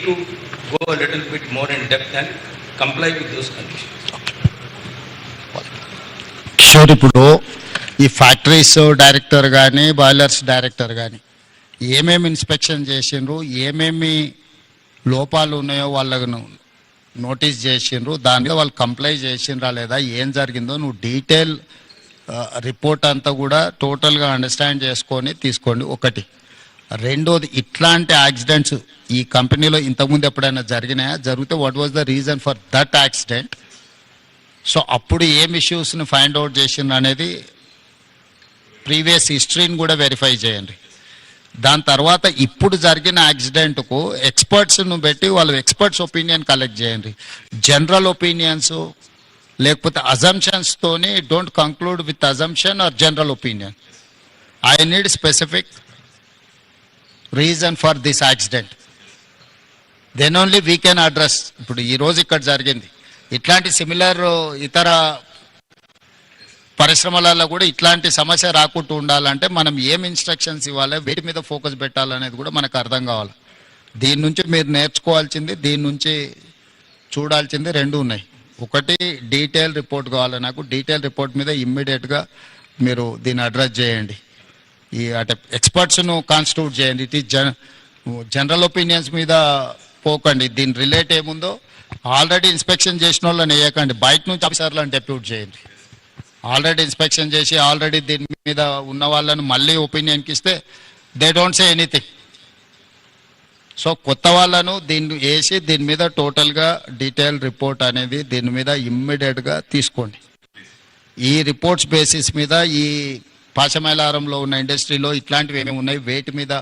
to go a little bit more in depth and comply with those conditions. Kishore, ఇప్పుడు ఈ factories director కానీ boilers director కానీ ఏమేమి inspection చేసిండ్రు, ఏమేమి లోపాలు ఉన్నాయో వాళ్ళకు నోటీస్ చేసిండ్రు, దాని మీద వాళ్ళు కంప్లై చేసిండ్రా లేదా, ఏం జరిగిందో నువ్వు డీటెయిల్ రిపోర్ట్ అంతా కూడా టోటల్గా అండర్స్టాండ్ చేసుకొని తీసుకోండి. ఒకటి. రెండోది, ఇట్లాంటి యాక్సిడెంట్స్ ఈ కంపెనీలో ఇంతకుముందు ఎప్పుడైనా జరిగినాయా, జరిగితే what was the reason for that accident, so అప్పుడు ఏం ఇష్యూస్ని ఫైండ్ అవుట్ చేసిండ్రు అనేది ప్రీవియస్ హిస్టరీని కూడా వెరిఫై చేయండి. దాని తర్వాత ఇప్పుడు జరిగిన యాక్సిడెంట్కు ఎక్స్పర్ట్స్ను పెట్టి వాళ్ళ ఎక్స్పర్ట్స్ ఒపీనియన్ కలెక్ట్ చేయండి. జనరల్ ఒపీనియన్స్ లేకపోతే అజంప్షన్స్తోని don't conclude with assumption or general opinion. I need specific reason for this accident, then only we can address. ఇప్పుడు ఈరోజు ఇక్కడ జరిగింది, ఇట్లాంటి సిమిలర్ ఇతర పరిశ్రమలలో కూడా ఇట్లాంటి సమస్య రాకుండా ఉండాలంటే మనం ఏం ఇన్స్ట్రక్షన్స్ ఇవ్వాలి, వీటి మీద ఫోకస్ పెట్టాలనేది కూడా మనకు అర్థం కావాలి. దీని నుంచి మీరు నేర్చుకోవాల్సింది, దీని నుంచి చూడాల్సింది రెండు ఉన్నాయి. ఒకటి, డీటెయిల్ రిపోర్ట్ కావాలి నాకు. డీటెయిల్ రిపోర్ట్ మీద ఇమ్మీడియట్గా మీరు దీన్ని అడ్రస్ చేయండి. ఈ అంటే ఎక్స్పర్ట్స్ను కాన్స్టిట్యూట్ చేయండి. ఇట్ ఈస్ జనరల్ ఒపీనియన్స్ మీద పోకండి. దీని రిలేట్ ఏముందో ఆల్రెడీ ఇన్స్పెక్షన్ చేసిన వాళ్ళని వేయకండి, బయట నుంచి ఆఫీసర్లను డెప్యూట్ చేయండి. ఆల్రెడీ ఇన్స్పెక్షన్ చేసి ఆల్రెడీ దీని మీద ఉన్న వాళ్ళని మళ్ళీ ఒపీనియన్కి ఇస్తే they don't say anything. So కొత్త వాళ్ళను దీన్ని వేసి దీని మీద టోటల్గా డీటెయిల్ రిపోర్ట్ అనేది దీని మీద ఇమ్మీడియట్గా తీసుకోండి. ఈ రిపోర్ట్స్ బేసిస్ మీద ఈ పాశమైలారంలో ఉన్న ఇండస్ట్రీలో ఇట్లాంటివి ఏమేమి ఉన్నాయి, వేటి మీద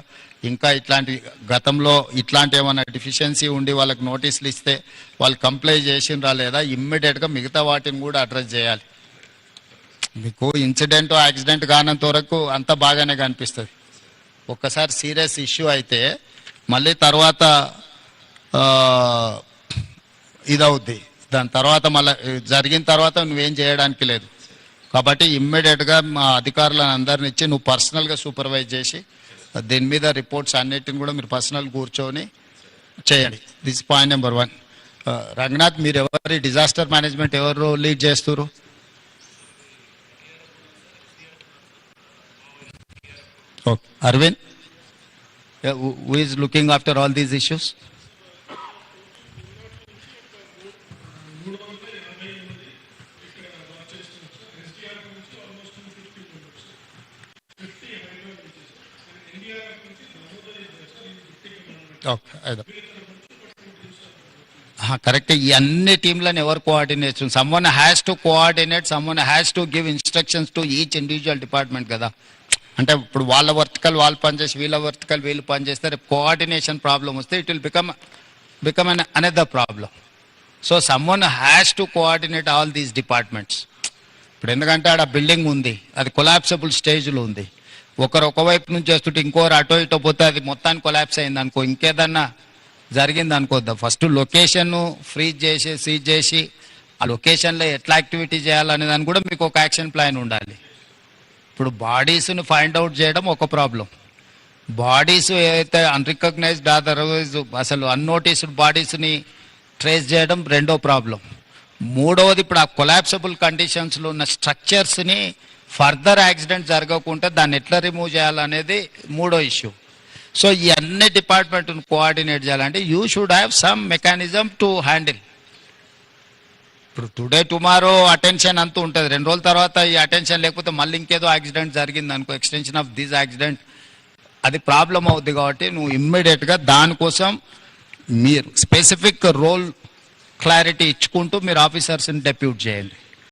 ఇంకా ఇట్లాంటి గతంలో ఇట్లాంటి ఏమైనా డెఫిషియన్సీ ఉండి వాళ్ళకి నోటీసులు ఇస్తే వాళ్ళు కంప్లై చేసిండ్రా లేదా, ఇమ్మీడియట్గా మిగతా వాటిని కూడా అడ్రస్ చేయాలి. మీకు ఇన్సిడెంట్ యాక్సిడెంట్ కానంత వరకు అంత బాగానే కనిపిస్తుంది. ఒక్కసారి సీరియస్ ఇష్యూ అయితే మళ్ళీ తర్వాత ఇదవుద్ది. దాని తర్వాత మళ్ళీ జరిగిన తర్వాత నువ్వేం చేయడానికి లేదు. కాబట్టి ఇమ్మీడియట్గా మా అధికారులను అందరిని ఇచ్చి నువ్వు పర్సనల్గా సూపర్వైజ్ చేసి దీని మీద రిపోర్ట్స్ అన్నిటిని కూడా మీరు పర్సనల్ కూర్చొని చేయండి. This point number 1. రంగనాథ్, మీరు ఎవరి డిజాస్టర్ మేనేజ్మెంట్ ఎవరు లీడ్ చేస్తారు? Okay. Arvind, who is looking after all these issues? Correct. ఈ అన్ని టీంలను ఎవరు coordination? Someone has to coordinate, someone has to give instructions to each individual department కదా. అంటే ఇప్పుడు వాళ్ళ వర్టికల్ వాళ్ళు పనిచేసి వీళ్ళ వర్టికల్ వీళ్ళు పనిచేస్తే రేపు కోఆర్డినేషన్ ప్రాబ్లం వస్తే it will become an another problem. So someone has to coordinate all these departments. ఇప్పుడు ఎందుకంటే ఆడ బిల్డింగ్ ఉంది, అది కొలాప్సబుల్ స్టేజ్లో ఉంది. ఒకరు ఒకవైపు నుంచి వస్తుంటే ఇంకోరు అటో ఇటో పోతే అది మొత్తానికి కొలాప్స్ అయింది అనుకో, ఇంకేదన్నా జరిగింది అనుకోద్దాం. ఫస్ట్ లొకేషన్ ఫ్రీజ్ చేసి సీజ్ చేసి ఆ లొకేషన్లో ఎట్లా యాక్టివిటీ చేయాలనే దాన్ని కూడా మీకు ఒక యాక్షన్ ప్లాన్ ఉండాలి. ఇప్పుడు బాడీస్ని ఫైండ్ అవుట్ చేయడం ఒక ప్రాబ్లం, బాడీస్ ఏదైతే అన్రికగ్నైజ్డ్ అదర్వైజ్ అసలు అన్నోటీస్డ్ బాడీస్ని ట్రేస్ చేయడం రెండో ప్రాబ్లం. మూడవది, ఇప్పుడు ఆ కొలాప్సబుల్ కండిషన్స్లో ఉన్న స్ట్రక్చర్స్ని ఫర్దర్ యాక్సిడెంట్ జరగకుండా దాన్ని ఎట్లా రిమూవ్ చేయాలనేది మూడో ఇష్యూ. సో ఈ అన్ని డిపార్ట్మెంట్ను కోఆర్డినేట్ చేయాలంటే you should have some mechanism to handle. ఇప్పుడు టుడే టుమారో అటెన్షన్ అంతూ ఉంటుంది, 2 రోజుల తర్వాత ఈ అటెన్షన్ లేకపోతే మళ్ళీ ఇంకేదో యాక్సిడెంట్ జరిగింది అనుకో, ఎక్స్టెన్షన్ ఆఫ్ దిస్ యాక్సిడెంట్, అది ప్రాబ్లం అవుద్ది. కాబట్టి నువ్వు ఇమ్మీడియట్గా దానికోసం మీరు స్పెసిఫిక్ రోల్ క్లారిటీ ఇచ్చుకుంటూ మీరు ఆఫీసర్స్ని డెప్యూట్ చేయండి.